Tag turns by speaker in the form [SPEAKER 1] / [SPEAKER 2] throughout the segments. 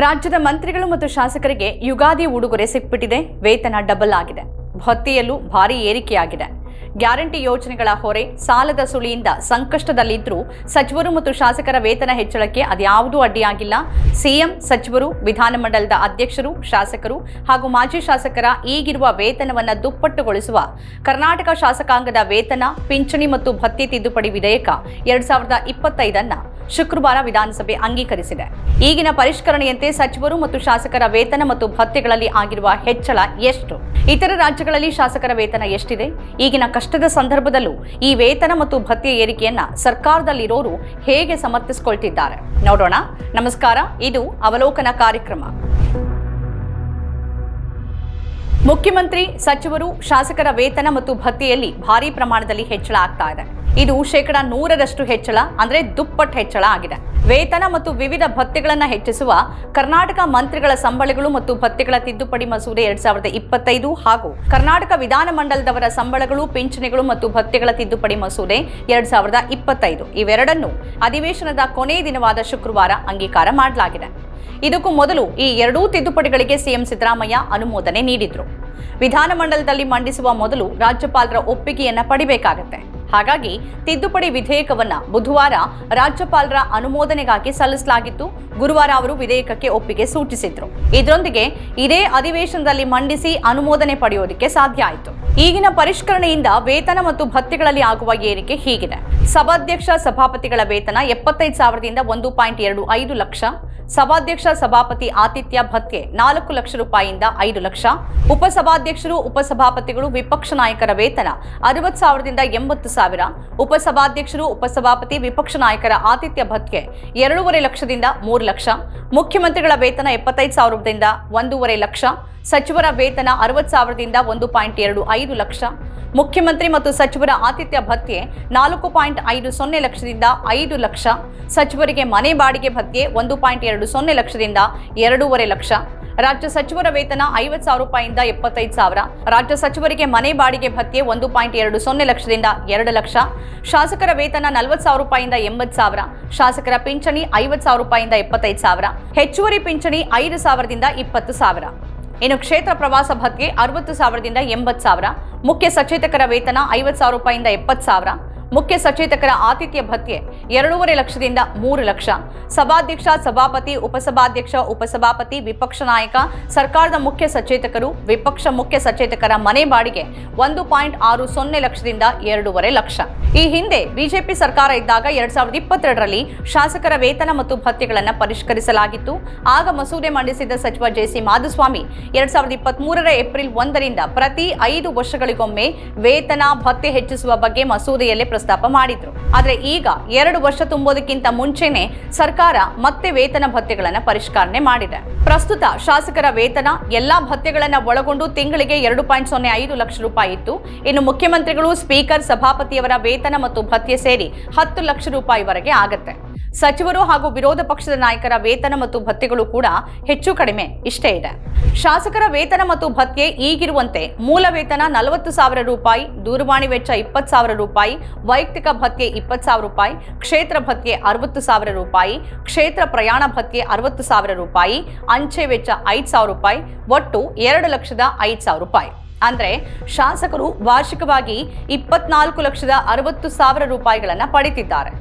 [SPEAKER 1] ರಾಜ್ಯದ ಮಂತ್ರಿಗಳು ಮತ್ತು ಶಾಸಕರಿಗೆ ಯುಗಾದಿ ಉಡುಗೊರೆ ಸಿಕ್ಬಿಟ್ಟಿದೆ. ವೇತನ ಡಬಲ್ ಆಗಿದೆ. ಭತ್ಯೆಯಲ್ಲೂ ಭಾರಿ ಏರಿಕೆಯಾಗಿದೆ. ಗ್ಯಾರಂಟಿ ಯೋಜನೆಗಳ ಹೊರೆ, ಸಾಲದ ಸುಳಿಯಿಂದ ಸಂಕಷ್ಟದಲ್ಲಿದ್ದರೂ ಸಚಿವರು ಮತ್ತು ಶಾಸಕರ ವೇತನ ಹೆಚ್ಚಳಕ್ಕೆ ಅದ್ಯಾವುದೂ ಅಡ್ಡಿಯಾಗಿಲ್ಲ. ಸಿಎಂ, ಸಚಿವರು, ವಿಧಾನಮಂಡಲದ ಅಧ್ಯಕ್ಷರು, ಶಾಸಕರು ಹಾಗೂ ಮಾಜಿ ಶಾಸಕರ ಈಗಿರುವ ವೇತನವನ್ನು ದುಪ್ಪಟ್ಟುಗೊಳಿಸುವ ಕರ್ನಾಟಕ ಶಾಸಕಾಂಗದ ವೇತನ, ಪಿಂಚಣಿ ಮತ್ತು ಭತ್ಯೆ ತಿದ್ದುಪಡಿ ವಿಧೇಯಕ 2025 ಶುಕ್ರವಾರ ವಿಧಾನಸಭೆ ಅಂಗೀಕರಿಸಿದೆ. ಈಗಿನ ಪರಿಷ್ಕರಣೆಯಂತೆ ಸಚಿವರು ಮತ್ತು ಶಾಸಕರ ವೇತನ ಮತ್ತು ಭತ್ಯೆಗಳಲ್ಲಿ ಆಗಿರುವ ಹೆಚ್ಚಳ ಎಷ್ಟು? ಇತರ ರಾಜ್ಯಗಳಲ್ಲಿ ಶಾಸಕರ ವೇತನ ಎಷ್ಟಿದೆ? ಈಗಿನ ಕಷ್ಟದ ಸಂದರ್ಭದಲ್ಲೂ ಈ ವೇತನ ಮತ್ತು ಭತ್ಯೆ ಏರಿಕೆಯನ್ನ ಸರ್ಕಾರದಲ್ಲಿರೋರು ಹೇಗೆ ಸಮರ್ಥಿಸಿಕೊಳ್ತಿದ್ದಾರೆ ನೋಡೋಣ. ನಮಸ್ಕಾರ, ಇದು ಅವಲೋಕನ ಕಾರ್ಯಕ್ರಮ. ಮುಖ್ಯಮಂತ್ರಿ, ಸಚಿವರು, ಶಾಸಕರ ವೇತನ ಮತ್ತು ಭತ್ಯೆಯಲ್ಲಿ ಭಾರಿ ಪ್ರಮಾಣದಲ್ಲಿ ಹೆಚ್ಚಳ ಆಗ್ತಾ ಇದೆ. ಇದು 100% ಹೆಚ್ಚಳ, ಅಂದ್ರೆ ದುಪ್ಪಟ್ಟು ಹೆಚ್ಚಳ ಆಗಿದೆ. ವೇತನ ಮತ್ತು ವಿವಿಧ ಭತ್ಯೆಗಳನ್ನು ಹೆಚ್ಚಿಸುವ ಕರ್ನಾಟಕ ಮಂತ್ರಿಗಳ ಸಂಬಳಗಳು ಮತ್ತು ಭತ್ಯೆಗಳ ತಿದ್ದುಪಡಿ ಮಸೂದೆ 2025 ಹಾಗೂ ಕರ್ನಾಟಕ ವಿಧಾನಮಂಡಲದವರ ಸಂಬಳಗಳು, ಪಿಂಚಣಿಗಳು ಮತ್ತು ಭತ್ಯೆಗಳ ತಿದ್ದುಪಡಿ ಮಸೂದೆ 2025 ಇವೆರಡನ್ನೂ ಅಧಿವೇಶನದ ಕೊನೆಯ ದಿನವಾದ ಶುಕ್ರವಾರ ಅಂಗೀಕಾರ ಮಾಡಲಾಗಿದೆ. ಇದಕ್ಕೂ ಮೊದಲು ಈ ಎರಡೂ ತಿದ್ದುಪಡಿಗಳಿಗೆ ಸಿಎಂ ಸಿದ್ದರಾಮಯ್ಯ ಅನುಮೋದನೆ ನೀಡಿದ್ರು. ವಿಧಾನಮಂಡಲದಲ್ಲಿ ಮಂಡಿಸುವ ಮೊದಲು ರಾಜ್ಯಪಾಲರ ಒಪ್ಪಿಗೆಯನ್ನ ಪಡಿಬೇಕಾಗತ್ತೆ. ಹಾಗಾಗಿ ತಿದ್ದುಪಡಿ ವಿಧೇಯಕವನ್ನ ಬುಧವಾರ ರಾಜ್ಯಪಾಲರ ಅನುಮೋದನೆಗಾಗಿ ಸಲ್ಲಿಸಲಾಗಿತ್ತು. ಗುರುವಾರ ಅವರು ವಿಧೇಯಕಕ್ಕೆ ಒಪ್ಪಿಗೆ ಸೂಚಿಸಿದ್ರು. ಇದರೊಂದಿಗೆ ಇದೇ ಅಧಿವೇಶನದಲ್ಲಿ ಮಂಡಿಸಿ ಅನುಮೋದನೆ ಪಡೆಯೋದಕ್ಕೆ ಸಾಧ್ಯ ಆಯಿತು. ಈಗಿನ ಪರಿಷ್ಕರಣೆಯಿಂದ ವೇತನ ಮತ್ತು ಭತ್ಯೆಗಳಲ್ಲಿ ಆಗುವ ಏರಿಕೆ ಹೀಗಿದೆ. ಸಭಾಧ್ಯಕ್ಷ, ಸಭಾಪತಿಗಳ ವೇತನ 75,000ದಿಂದ 1.25 ಲಕ್ಷ. ಸಭಾಧ್ಯಕ್ಷ, ಸಭಾಪತಿ ಆತಿಥ್ಯ ಭತ್ಯೆ 4 ಲಕ್ಷ ರೂಪಾಯಿಯಿಂದ 5 ಲಕ್ಷ. ಉಪಸಭಾಧ್ಯಕ್ಷರು, ಉಪಸಭಾಪತಿಗಳು, ವಿಪಕ್ಷ ನಾಯಕರ ವೇತನ 60,000ದಿಂದ 80,000. ಉಪಸಭಾಧ್ಯಕ್ಷರು, ಉಪಸಭಾಪತಿ, ವಿಪಕ್ಷ ನಾಯಕರ ಆತಿಥ್ಯ ಭತ್ಯೆ 2.5 ಲಕ್ಷದಿಂದ 3 ಲಕ್ಷ. ಮುಖ್ಯಮಂತ್ರಿಗಳ ವೇತನ 75,000ದಿಂದ 1.5 ಲಕ್ಷ. ಸಚಿವರ ವೇತನ 60,000ದಿಂದ 1.25 ಲಕ್ಷ. ಮುಖ್ಯಮಂತ್ರಿ ಮತ್ತು ಸಚಿವರ ಆತಿಥ್ಯ ಭತ್ಯೆ 4.50 ಲಕ್ಷದಿಂದ 5 ಲಕ್ಷ. ಸಚಿವರಿಗೆ ಮನೆ ಬಾಡಿಗೆ ಭತ್ಯೆ 1.20 ಲಕ್ಷದಿಂದ 2.5 ಲಕ್ಷ. ರಾಜ್ಯ ಸಚಿವರ ವೇತನ 50,000 ರೂಪಾಯಿಯಿಂದ 75,000. ರಾಜ್ಯ ಸಚಿವರಿಗೆ ಮನೆ ಬಾಡಿಗೆ ಭತ್ಯೆ 1.20 ಲಕ್ಷದಿಂದ 2 ಲಕ್ಷ. ಶಾಸಕರ ವೇತನ 40,000 ರೂಪಾಯಿಯಿಂದ 80,000. ಶಾಸಕರ ಪಿಂಚಣಿ 50,000 ರೂಪಾಯಿಯಿಂದ 75,000. ಹೆಚ್ಚುವರಿ ಪಿಂಚಣಿ 5,000ದಿಂದ 20,000. ಇನ್ನು ಕ್ಷೇತ್ರ ಪ್ರವಾಸ ಭತ್ಯೆ 60,000ದಿಂದ 80,000. ಮುಖ್ಯ ಸಚೇತಕರ ವೇತನ 50,000 ರೂಪಾಯಿಯಿಂದ 70,000. ಮುಖ್ಯ ಸಚೇತಕರ ಆತಿಥ್ಯ ಭತ್ಯೆ 2.5 ಲಕ್ಷದಿಂದ 3 ಲಕ್ಷ. ಸಭಾಧ್ಯಕ್ಷ, ಸಭಾಪತಿ, ಉಪಸಭಾಧ್ಯಕ್ಷ, ಉಪಸಭಾಪತಿ, ವಿಪಕ್ಷ ನಾಯಕ, ಸರ್ಕಾರದ ಮುಖ್ಯ ಸಚೇತಕರು, ವಿಪಕ್ಷ ಮುಖ್ಯ ಸಚೇತಕರ ಮನೆ ಬಾಡಿಗೆ 1.60 ಲಕ್ಷದಿಂದ 2.5 ಲಕ್ಷ. ಈ ಹಿಂದೆ ಬಿಜೆಪಿ ಸರ್ಕಾರ ಇದ್ದಾಗ 2022ರಲ್ಲಿ ಶಾಸಕರ ವೇತನ ಮತ್ತು ಭತ್ಯೆಗಳನ್ನು ಪರಿಷ್ಕರಿಸಲಾಗಿತ್ತು. ಆಗ ಮಸೂದೆ ಮಂಡಿಸಿದ್ದ ಸಚಿವ ಜೆಸಿ ಮಾಧುಸ್ವಾಮಿ 2023ರ ಏಪ್ರಿಲ್ 1ರಿಂದ ಪ್ರತಿ 5 ವರ್ಷಗಳಿಗೊಮ್ಮೆ ವೇತನ ಭತ್ಯೆ ಹೆಚ್ಚಿಸುವ ಬಗ್ಗೆ ಮಸೂದೆಯಲ್ಲೇ ಪ್ರಸ್ತಾಪ ಮಾಡಿದ್ರು. ಆದ್ರೆ ಈಗ 2 ವರ್ಷ ತುಂಬೋದಕ್ಕಿಂತ ಮುಂಚೆನೆ ಸರ್ಕಾರ ಮತ್ತೆ ವೇತನ ಭತ್ಯೆಗಳನ್ನು ಪರಿಷ್ಕರಣೆ ಮಾಡಿದೆ. ಪ್ರಸ್ತುತ ಶಾಸಕರ ವೇತನ ಎಲ್ಲಾ ಭತ್ಯೆಗಳನ್ನು ಒಳಗೊಂಡು ತಿಂಗಳಿಗೆ 2.05 ಲಕ್ಷ ರೂಪಾಯಿ ಇತ್ತು. ಇನ್ನು ಮುಖ್ಯಮಂತ್ರಿಗಳು, ಸ್ಪೀಕರ್, ಸಭಾಪತಿಯವರ ವೇತನ ಮತ್ತು ಭತ್ಯೆ ಸೇರಿ 10 ಲಕ್ಷ ರೂಪಾಯಿವರೆಗೆ ಆಗತ್ತೆ. ಸಚಿವರು ಹಾಗೂ ವಿರೋಧ ಪಕ್ಷದ ನಾಯಕರ ವೇತನ ಮತ್ತು ಭತ್ಯೆಗಳು ಕೂಡ ಹೆಚ್ಚು ಕಡಿಮೆ ಇಷ್ಟೇ ಇದೆ. ಶಾಸಕರ ವೇತನ ಮತ್ತು ಭತ್ಯೆ ಈಗಿರುವಂತೆ ಮೂಲ ವೇತನ 40,000 ರೂಪಾಯಿ, ದೂರವಾಣಿ ವೆಚ್ಚ 20,000 ರೂಪಾಯಿ, ವೈಯಕ್ತಿಕ ಭತ್ಯೆ 20,000 ರೂಪಾಯಿ, ಕ್ಷೇತ್ರ ಭತ್ಯೆ 60,000 ರೂಪಾಯಿ, ಕ್ಷೇತ್ರ ಪ್ರಯಾಣ ಭತ್ಯೆ 60,000 ರೂಪಾಯಿ, ಅಂಚೆ ವೆಚ್ಚ 5,000 ರೂಪಾಯಿ, ಒಟ್ಟು 2,05,000 ರೂಪಾಯಿ. ಅಂದ್ರೆ ಶಾಸಕರು ವಾರ್ಷಿಕವಾಗಿ 24,60,000 ರೂಪಾಯಿಗಳನ್ನು ಪಡೆದಿದ್ದಾರೆ.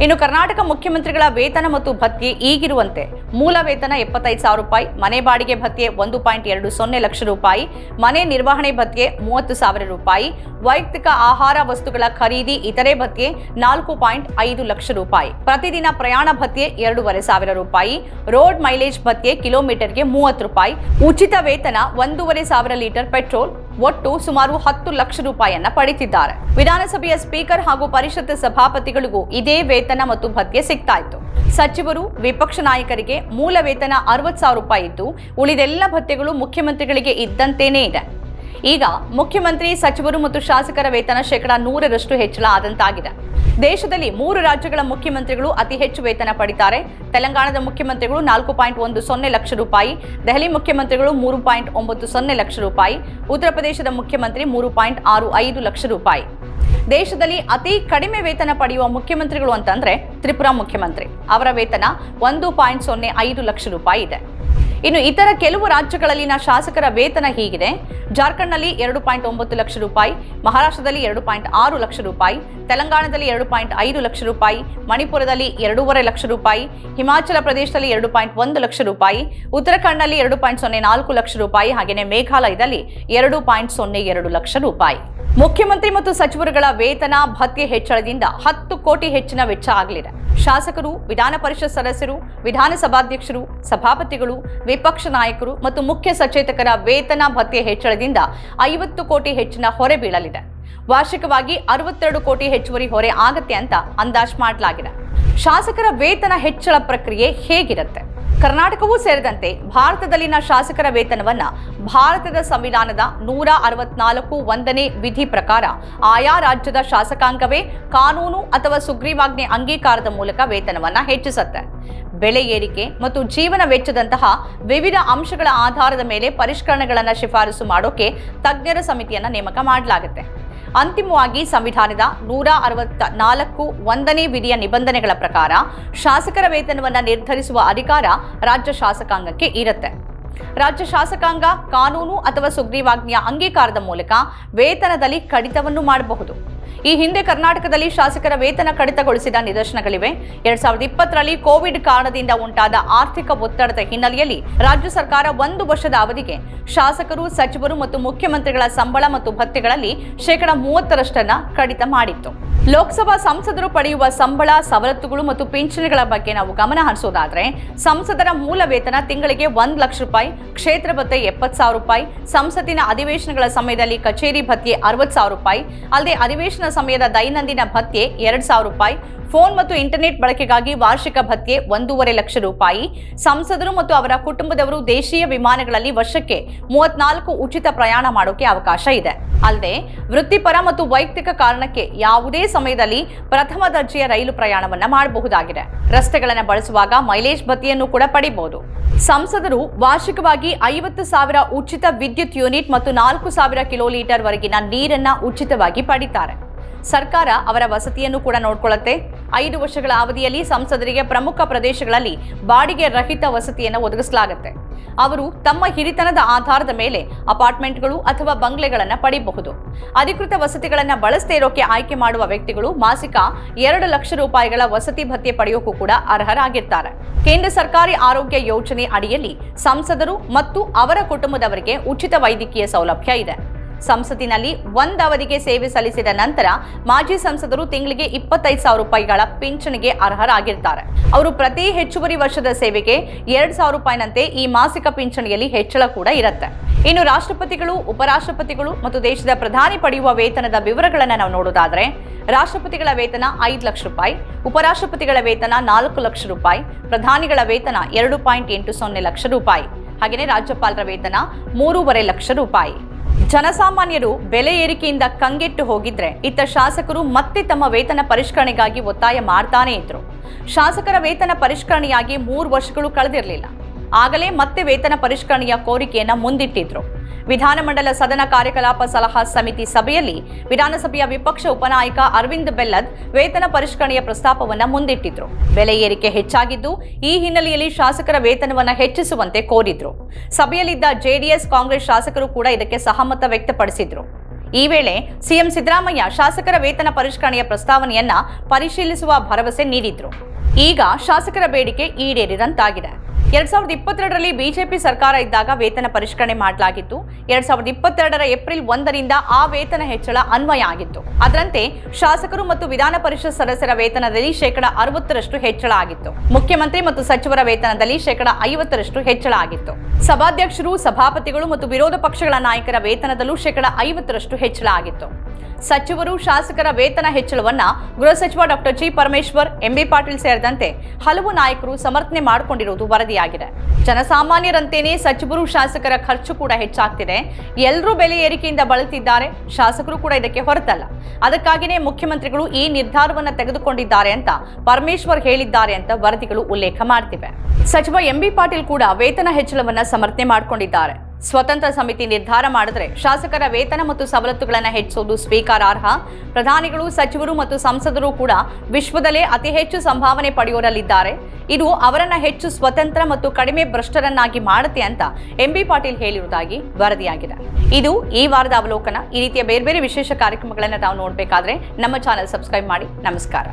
[SPEAKER 1] ಇನ್ನು ಕರ್ನಾಟಕ ಮುಖ್ಯಮಂತ್ರಿಗಳ ವೇತನ ಮತ್ತು ಭತ್ಯೆ ಈಗಿರುವಂತೆ ಮೂಲ ವೇತನ 75,000 ರೂಪಾಯಿ, ಮನೆ ಬಾಡಿಗೆ ಭತ್ಯೆ 1.20 ಲಕ್ಷ ರೂಪಾಯಿ, ಮನೆ ನಿರ್ವಹಣೆ ಭತ್ಯೆ 30,000 ರೂಪಾಯಿ, ವೈಯಕ್ತಿಕ ಆಹಾರ ವಸ್ತುಗಳ ಖರೀದಿ ಇತರೆ ಭತ್ಯೆ 4.5 ಲಕ್ಷ ರೂಪಾಯಿ, ಪ್ರತಿದಿನ ಪ್ರಯಾಣ ಭತ್ಯೆ 2,500 ರೂಪಾಯಿ, ರೋಡ್ ಮೈಲೇಜ್ ಭತ್ಯೆ ಕಿಲೋಮೀಟರ್ಗೆ 30 ರೂಪಾಯಿ, ಉಚಿತ ವೇತನ 1,500 ಲೀಟರ್ ಪೆಟ್ರೋಲ್, ಒಟ್ಟು ಸುಮಾರು 10 ಲಕ್ಷ ರೂಪಾಯಿಯನ್ನ ಪಡೆದಿದ್ದಾರೆ. ವಿಧಾನಸಭೆಯ ಸ್ಪೀಕರ್ ಹಾಗೂ ಪರಿಷತ್ ಸಭಾಪತಿಗಳಿಗೂ ಇದೇ ವೇತನ ಮತ್ತು ಭತ್ಯೆ ಸಿಗ್ತಾ ಇತ್ತು. ಸಚಿವರು, ವಿಪಕ್ಷ ನಾಯಕರಿಗೆ ಮೂಲ ವೇತನ 60,000 ರೂಪಾಯಿ ಇದ್ದು, ಉಳಿದೆಲ್ಲ ಭತ್ಯೆಗಳು ಮುಖ್ಯಮಂತ್ರಿಗಳಿಗೆ ಇದ್ದಂತೇನೇ ಇದೆ. ಈಗ ಮುಖ್ಯಮಂತ್ರಿ, ಸಚಿವರು ಮತ್ತು ಶಾಸಕರ ವೇತನ 100% ಹೆಚ್ಚಳ ಆದಂತಾಗಿದೆ. ದೇಶದಲ್ಲಿ 3 ರಾಜ್ಯಗಳ ಮುಖ್ಯಮಂತ್ರಿಗಳು ಅತಿ ಹೆಚ್ಚು ವೇತನ ಪಡಿತಾರೆ. ತೆಲಂಗಾಣದ ಮುಖ್ಯಮಂತ್ರಿಗಳು 4.10 ಲಕ್ಷ ರೂಪಾಯಿ, ದೆಹಲಿ ಮುಖ್ಯಮಂತ್ರಿಗಳು 3.90 ಲಕ್ಷ ರೂಪಾಯಿ, ಉತ್ತರ ಪ್ರದೇಶದ ಮುಖ್ಯಮಂತ್ರಿ 3.65 ಲಕ್ಷ ರೂಪಾಯಿ. ದೇಶದಲ್ಲಿ ಅತಿ ಕಡಿಮೆ ವೇತನ ಪಡೆಯುವ ಮುಖ್ಯಮಂತ್ರಿಗಳು ಅಂತಂದ್ರೆ ತ್ರಿಪುರಾ ಮುಖ್ಯಮಂತ್ರಿ. ಅವರ ವೇತನ 1.05 ಲಕ್ಷ ರೂಪಾಯಿ ಇದೆ. ಇನ್ನು ಇತರ ಕೆಲವು ರಾಜ್ಯಗಳಲ್ಲಿನ ಶಾಸಕರ ವೇತನ ಹೀಗಿದೆ. ಜಾರ್ಖಂಡ್ನಲ್ಲಿ 2.9 ಲಕ್ಷ ರೂಪಾಯಿ, ಮಹಾರಾಷ್ಟ್ರದಲ್ಲಿ 2.6 ಲಕ್ಷ ರೂಪಾಯಿ, ತೆಲಂಗಾಣದಲ್ಲಿ 2.5 ಲಕ್ಷ ರೂಪಾಯಿ, ಮಣಿಪುರದಲ್ಲಿ 2.5 ಲಕ್ಷ ರೂಪಾಯಿ, ಹಿಮಾಚಲ ಪ್ರದೇಶದಲ್ಲಿ 2.1 ಲಕ್ಷ ರೂಪಾಯಿ, ಉತ್ತರಾಖಂಡ್ನಲ್ಲಿ 2.04 ಲಕ್ಷ ರೂಪಾಯಿ, ಹಾಗೆಯೇ ಮೇಘಾಲಯದಲ್ಲಿ 2.02 ಲಕ್ಷ ರೂಪಾಯಿ. ಮುಖ್ಯಮಂತ್ರಿ ಮತ್ತು ಸಚಿವರುಗಳ ವೇತನ ಭತ್ಯೆ ಹೆಚ್ಚಳದಿಂದ 10 ಕೋಟಿ ಹೆಚ್ಚಿನ ವೆಚ್ಚ ಆಗಲಿದೆ. ಶಾಸಕರು, ವಿಧಾನ ಪರಿಷತ್ ಸದಸ್ಯರು, ವಿಧಾನಸಭಾಧ್ಯಕ್ಷರು, ಸಭಾಪತಿಗಳು, ವಿಪಕ್ಷ ನಾಯಕರು ಮತ್ತು ಮುಖ್ಯ ಸಚೇತಕರ ವೇತನ ಭತ್ಯೆ ಹೆಚ್ಚಳದಿಂದ 50 ಕೋಟಿ ಹೆಚ್ಚಿನ ಹೊರೆ ಬೀಳಲಿದೆ. ವಾರ್ಷಿಕವಾಗಿ 62 ಕೋಟಿ ಹೆಚ್ಚುವರಿ ಹೊರೆ ಆಗತ್ತೆ ಅಂತ ಅಂದಾಜು ಮಾಡಲಾಗಿದೆ. ಶಾಸಕರ ವೇತನ ಹೆಚ್ಚಳ ಪ್ರಕ್ರಿಯೆ ಹೇಗಿರುತ್ತೆ? ಕರ್ನಾಟಕವೂ ಸೇರಿದಂತೆ ಭಾರತದಲ್ಲಿನ ಶಾಸಕರ ವೇತನವನ್ನ ಭಾರತದ ಸಂವಿಧಾನದ 164 1ನೇ ವಿಧಿ ಪ್ರಕಾರ ಆಯಾ ರಾಜ್ಯದ ಶಾಸಕಾಂಗವೇ ಕಾನೂನು ಅಥವಾ ಸುಗ್ರೀವಾಜ್ಞೆ ಅಂಗೀಕಾರದ ಮೂಲಕ ವೇತನವನ್ನ ಹೆಚ್ಚಿಸುತ್ತೆ. ಬೆಲೆ ಏರಿಕೆ ಮತ್ತು ಜೀವನ ವೆಚ್ಚದಂತಹ ವಿವಿಧ ಅಂಶಗಳ ಆಧಾರದ ಮೇಲೆ ಪರಿಷ್ಕರಣೆಗಳನ್ನು ಶಿಫಾರಸು ಮಾಡೋಕೆ ತಜ್ಞರ ಸಮಿತಿಯನ್ನ ನೇಮಕ ಮಾಡಲಾಗುತ್ತೆ. ಅಂತಿಮವಾಗಿ ಸಂವಿಧಾನದ 164 1ನೇ ವಿಧಿಯ ನಿಬಂಧನೆಗಳ ಪ್ರಕಾರ ಶಾಸಕರ ವೇತನವನ್ನು ನಿರ್ಧರಿಸುವ ಅಧಿಕಾರ ರಾಜ್ಯ ಶಾಸಕಾಂಗಕ್ಕೆ ಇರುತ್ತೆ. ರಾಜ್ಯ ಶಾಸಕಾಂಗ ಕಾನೂನು ಅಥವಾ ಸುಗ್ರೀವಾಜ್ಞೆಯ ಅಂಗೀಕಾರದ ಮೂಲಕ ವೇತನದಲ್ಲಿ ಕಡಿತವನ್ನು ಮಾಡಬಹುದು. ಈ ಹಿಂದೆ ಕರ್ನಾಟಕದಲ್ಲಿ ಶಾಸಕರ ವೇತನ ಕಡಿತಗೊಳಿಸಿದ ನಿದರ್ಶನಗಳಿವೆ. 2020ರಲ್ಲಿ ಕೋವಿಡ್ ಕಾರಣದಿಂದ ಉಂಟಾದ ಆರ್ಥಿಕ ಒತ್ತಡದ ಹಿನ್ನೆಲೆಯಲ್ಲಿ ರಾಜ್ಯ ಸರ್ಕಾರ 1 ವರ್ಷದ ಅವಧಿಗೆ ಶಾಸಕರು, ಸಚಿವರು ಮತ್ತು ಮುಖ್ಯಮಂತ್ರಿಗಳ ಸಂಬಳ ಮತ್ತು ಭತ್ಯೆಗಳಲ್ಲಿ 30% ಕಡಿತ ಮಾಡಿತ್ತು. ಲೋಕಸಭಾ ಸಂಸದರು ಪಡೆಯುವ ಸಂಬಳ, ಸವಲತ್ತುಗಳು ಮತ್ತು ಪಿಂಚಣಿಗಳ ಬಗ್ಗೆ ನಾವು ಗಮನ ಹರಿಸೋದಾದ್ರೆ, ಸಂಸದರ ಮೂಲ ವೇತನ ತಿಂಗಳಿಗೆ 1 ಲಕ್ಷ ರೂಪಾಯಿ, ಕ್ಷೇತ್ರ ಭತ್ಯೆ 70,000 ರೂಪಾಯಿ, ಸಂಸತ್ತಿನ ಅಧಿವೇಶನಗಳ ಸಮಯದಲ್ಲಿ ಕಚೇರಿ ಭತ್ಯೆ 60,000 ರೂಪಾಯಿ, ಅಲ್ಲದೆ ಅಧಿವೇಶನ ಸಮಯದ ದೈನಂದಿನ ಭತ್ಯೆ 2,000 ರೂಪಾಯಿ, ಫೋನ್ ಮತ್ತು ಇಂಟರ್ನೆಟ್ ಬಳಕೆಗಾಗಿ ವಾರ್ಷಿಕ ಭತ್ಯೆ 1.5 ಲಕ್ಷ ರೂಪಾಯಿ, ಸಂಸದರು ಮತ್ತು ಅವರ ಕುಟುಂಬದವರು ದೇಶೀಯ ವಿಮಾನಗಳಲ್ಲಿ ವರ್ಷಕ್ಕೆ 34 ಉಚಿತ ಪ್ರಯಾಣ ಮಾಡೋಕೆ ಅವಕಾಶ ಇದೆ. ಅಲ್ಲದೆ ವೃತ್ತಿಪರ ಮತ್ತು ವೈಯಕ್ತಿಕ ಕಾರಣಕ್ಕೆ ಯಾವುದೇ ಸಮಯದಲ್ಲಿ ಪ್ರಥಮ ದರ್ಜೆಯ ರೈಲು ಪ್ರಯಾಣವನ್ನ ಮಾಡಬಹುದಾಗಿದೆ. ರಸ್ತೆಗಳನ್ನು ಬಳಸುವಾಗ ಮೈಲೇಜ್ ಭತ್ಯೆಯನ್ನು ಕೂಡ ಪಡೆಯಬಹುದು. ಸಂಸದರು ವಾರ್ಷಿಕವಾಗಿ 50,000 ಉಚಿತ ವಿದ್ಯುತ್ ಯೂನಿಟ್ ಮತ್ತು 4,000 ಕಿಲೋಲೀಟರ್ ವರೆಗಿನ ನೀರನ್ನ ಉಚಿತವಾಗಿ ಪಡಿತಾರೆ. ಸರ್ಕಾರ ಅವರ ವಸತಿಯನ್ನು ಕೂಡ ನೋಡಿಕೊಳ್ಳುತ್ತೆ. 5 ವರ್ಷಗಳ ಅವಧಿಯಲ್ಲಿ ಸಂಸದರಿಗೆ ಪ್ರಮುಖ ಪ್ರದೇಶಗಳಲ್ಲಿ ಬಾಡಿಗೆ ರಹಿತ ವಸತಿಯನ್ನು ಒದಗಿಸಲಾಗುತ್ತೆ. ಅವರು ತಮ್ಮ ಹಿರಿತನದ ಆಧಾರದ ಮೇಲೆ ಅಪಾರ್ಟ್ಮೆಂಟ್ಗಳು ಅಥವಾ ಬಂಗ್ಲೆಗಳನ್ನು ಪಡೆಯಬಹುದು. ಅಧಿಕೃತ ವಸತಿಗಳನ್ನು ಬಳಸದೇ ಇರೋಕೆ ಆಯ್ಕೆ ಮಾಡುವ ವ್ಯಕ್ತಿಗಳು ಮಾಸಿಕ 2 ಲಕ್ಷ ರೂಪಾಯಿಗಳ ವಸತಿ ಭತ್ಯೆ ಪಡೆಯೋಕ್ಕೂ ಕೂಡ ಅರ್ಹರಾಗಿರ್ತಾರೆ. ಕೇಂದ್ರ ಸರ್ಕಾರಿ ಆರೋಗ್ಯ ಯೋಜನೆ ಅಡಿಯಲ್ಲಿ ಸಂಸದರು ಮತ್ತು ಅವರ ಕುಟುಂಬದವರಿಗೆ ಉಚಿತ ವೈದ್ಯಕೀಯ ಸೌಲಭ್ಯ ಇದೆ. ಸಂಸತ್ತಿನಲ್ಲಿ 1 ಅವಧಿಗೆ ಸೇವೆ ಸಲ್ಲಿಸಿದ ನಂತರ ಮಾಜಿ ಸಂಸದರು ತಿಂಗಳಿಗೆ 25,000 ರೂಪಾಯಿಗಳ ಪಿಂಚಣಿಗೆ ಅರ್ಹರಾಗಿರ್ತಾರೆ. ಅವರು ಪ್ರತಿ ಹೆಚ್ಚುವರಿ ವರ್ಷದ ಸೇವೆಗೆ 2,000 ರೂಪಾಯಿನಂತೆ ಈ ಮಾಸಿಕ ಪಿಂಚಣಿಯಲ್ಲಿ ಹೆಚ್ಚಳ ಕೂಡ ಇರುತ್ತೆ. ಇನ್ನು ರಾಷ್ಟ್ರಪತಿಗಳು, ಉಪರಾಷ್ಟ್ರಪತಿಗಳು ಮತ್ತು ದೇಶದ ಪ್ರಧಾನಿ ಪಡೆಯುವ ವೇತನದ ವಿವರಗಳನ್ನು ನಾವು ನೋಡೋದಾದ್ರೆ, ರಾಷ್ಟ್ರಪತಿಗಳ ವೇತನ 5 ಲಕ್ಷ ರೂಪಾಯಿ, ಉಪರಾಷ್ಟ್ರಪತಿಗಳ ವೇತನ 4 ಲಕ್ಷ ರೂಪಾಯಿ, ಪ್ರಧಾನಿಗಳ ವೇತನ 2.80 ಲಕ್ಷ ರೂಪಾಯಿ, ಹಾಗೆಯೇ ರಾಜ್ಯಪಾಲರ ವೇತನ 3.5 ಲಕ್ಷ ರೂಪಾಯಿ. ಜನಸಾಮಾನ್ಯರು ಬೆಲೆ ಏರಿಕೆಯಿಂದ ಕಂಗೆಟ್ಟು ಹೋಗಿದ್ರೆ ಇತ್ತ ಶಾಸಕರು ಮತ್ತೆ ತಮ್ಮ ವೇತನ ಪರಿಷ್ಕರಣೆಗಾಗಿ ಒತ್ತಾಯ ಮಾಡ್ತಾನೇ ಇದ್ರು. ಶಾಸಕರ ವೇತನ ಪರಿಷ್ಕರಣೆಯಾಗಿ 3 ವರ್ಷಗಳು ಕಳೆದಿರಲಿಲ್ಲ. ಆಗಲೇ ಮತ್ತೆ ವೇತನ ಪರಿಷ್ಕರಣೆಯ ಕೋರಿಕೆಯನ್ನ ಮುಂದಿಟ್ಟಿದ್ರು. ವಿಧಾನಮಂಡಲ ಸದನ ಕಾರ್ಯಕಲಾಪ ಸಲಹಾ ಸಮಿತಿ ಸಭೆಯಲ್ಲಿ ವಿಧಾನಸಭೆಯ ವಿಪಕ್ಷ ಉಪನಾಯಕ ಅರವಿಂದ್ ಬೆಲ್ಲದ್ ವೇತನ ಪರಿಷ್ಕರಣೆಯ ಪ್ರಸ್ತಾಪವನ್ನ ಮುಂದಿಟ್ಟಿದ್ರು. ಬೆಲೆ ಏರಿಕೆ ಹೆಚ್ಚಾಗಿದ್ದು ಈ ಹಿನ್ನೆಲೆಯಲ್ಲಿ ಶಾಸಕರ ವೇತನವನ್ನ ಹೆಚ್ಚಿಸುವಂತೆ ಕೋರಿದ್ರು. ಸಭೆಯಲ್ಲಿದ್ದ ಜೆಡಿಎಸ್, ಕಾಂಗ್ರೆಸ್ ಶಾಸಕರು ಕೂಡ ಇದಕ್ಕೆ ಸಹಮತ ವ್ಯಕ್ತಪಡಿಸಿದ್ರು. ಈ ವೇಳೆ ಸಿಎಂ ಸಿದ್ದರಾಮಯ್ಯ ಶಾಸಕರ ವೇತನ ಪರಿಷ್ಕರಣೆಯ ಪ್ರಸ್ತಾವನೆಯನ್ನ ಪರಿಶೀಲಿಸುವ ಭರವಸೆ ನೀಡಿದ್ರು. ಈಗ ಶಾಸಕರ ಬೇಡಿಕೆ ಈಡೇರಿದಂತಾಗಿದೆ. 2022ರಲ್ಲಿ ಬಿಜೆಪಿ ಸರ್ಕಾರ ಇದ್ದಾಗ ವೇತನ ಪರಿಷ್ಕರಣೆ ಮಾಡಲಾಗಿತ್ತು. 2022ರ ಏಪ್ರಿಲ್ 1ರಿಂದ ಆ ವೇತನ ಹೆಚ್ಚಳ ಅನ್ವಯ ಆಗಿತ್ತು. ಅದರಂತೆ ಶಾಸಕರು ಮತ್ತು ವಿಧಾನ ಪರಿಷತ್ ಸದಸ್ಯರ ವೇತನದಲ್ಲಿ 60% ಹೆಚ್ಚಳ ಆಗಿತ್ತು. ಮುಖ್ಯಮಂತ್ರಿ ಮತ್ತು ಸಚಿವರ ವೇತನದಲ್ಲಿ 50% ಹೆಚ್ಚಳ ಆಗಿತ್ತು. ಸಭಾಧ್ಯಕ್ಷರು, ಸಭಾಪತಿಗಳು ಮತ್ತು ವಿರೋಧ ಪಕ್ಷಗಳ ನಾಯಕರ ವೇತನದಲ್ಲೂ 50% ಹೆಚ್ಚಳ ಆಗಿತ್ತು. ಸಚಿವರು, ಶಾಸಕರ ವೇತನ ಹೆಚ್ಚಳವನ್ನ ಗೃಹ ಸಚಿವ doctor G Parameshwar, MB Patil ಸೇರಿದಂತೆ ಹಲವು ನಾಯಕರು ಸಮರ್ಥನೆ ಮಾಡಿಕೊಂಡಿರುವುದು ವರದಿಯಾಗಿದೆ. ಜನಸಾಮಾನ್ಯರಂತೆಯೇ ಸಚಿವರು, ಶಾಸಕರ ಖರ್ಚು ಕೂಡ ಹೆಚ್ಚಾಗ್ತಿದೆ. ಎಲ್ಲರೂ ಬೆಲೆ ಏರಿಕೆಯಿಂದ ಬಳಲ್ತಿದ್ದಾರೆ. ಶಾಸಕರು ಕೂಡ ಇದಕ್ಕೆ ಹೊರತಲ್ಲ. ಅದಕ್ಕಾಗಿಯೇ ಮುಖ್ಯಮಂತ್ರಿಗಳು ಈ ನಿರ್ಧಾರವನ್ನು ತೆಗೆದುಕೊಂಡಿದ್ದಾರೆ ಅಂತ ಪರಮೇಶ್ವರ್ ಹೇಳಿದ್ದಾರೆ ಅಂತ ವರದಿಗಳು ಉಲ್ಲೇಖ ಮಾಡ್ತಿವೆ. ಸಚಿವ ಎಂಬಿ ಪಾಟೀಲ್ ಕೂಡ ವೇತನ ಹೆಚ್ಚಳವನ್ನ ಸಮರ್ಥನೆ ಮಾಡಿಕೊಂಡಿದ್ದಾರೆ. ಸ್ವತಂತ್ರ ಸಮಿತಿ ನಿರ್ಧಾರ ಮಾಡಿದ್ರೆ ಶಾಸಕರ ವೇತನ ಮತ್ತು ಸವಲತ್ತುಗಳನ್ನು ಹೆಚ್ಚಿಸುವುದು ಸ್ವೀಕಾರಾರ್ಹ. ಪ್ರಧಾನಿಗಳು, ಸಚಿವರು ಮತ್ತು ಸಂಸದರು ಕೂಡ ವಿಶ್ವದಲ್ಲೇ ಅತಿ ಹೆಚ್ಚು ಸಂಭಾವನೆ ಪಡೆಯೋರಲ್ಲಿದ್ದಾರೆ. ಇದು ಅವರನ್ನ ಹೆಚ್ಚು ಸ್ವತಂತ್ರ ಮತ್ತು ಕಡಿಮೆ ಭ್ರಷ್ಟರನ್ನಾಗಿ ಮಾಡುತ್ತೆ ಅಂತ ಎಂಬಿ ಪಾಟೀಲ್ ಹೇಳಿರುವುದಾಗಿ ವರದಿಯಾಗಿದೆ. ಇದು ಈ ವಾರದ ಅವಲೋಕನ. ಈ ರೀತಿಯ ಬೇರೆ ಬೇರೆ ವಿಶೇಷ ಕಾರ್ಯಕ್ರಮಗಳನ್ನು ನಾವು ನೋಡಬೇಕಾದ್ರೆ ನಮ್ಮ ಚಾನೆಲ್ ಸಬ್ಸ್ಕ್ರೈಬ್ ಮಾಡಿ. ನಮಸ್ಕಾರ.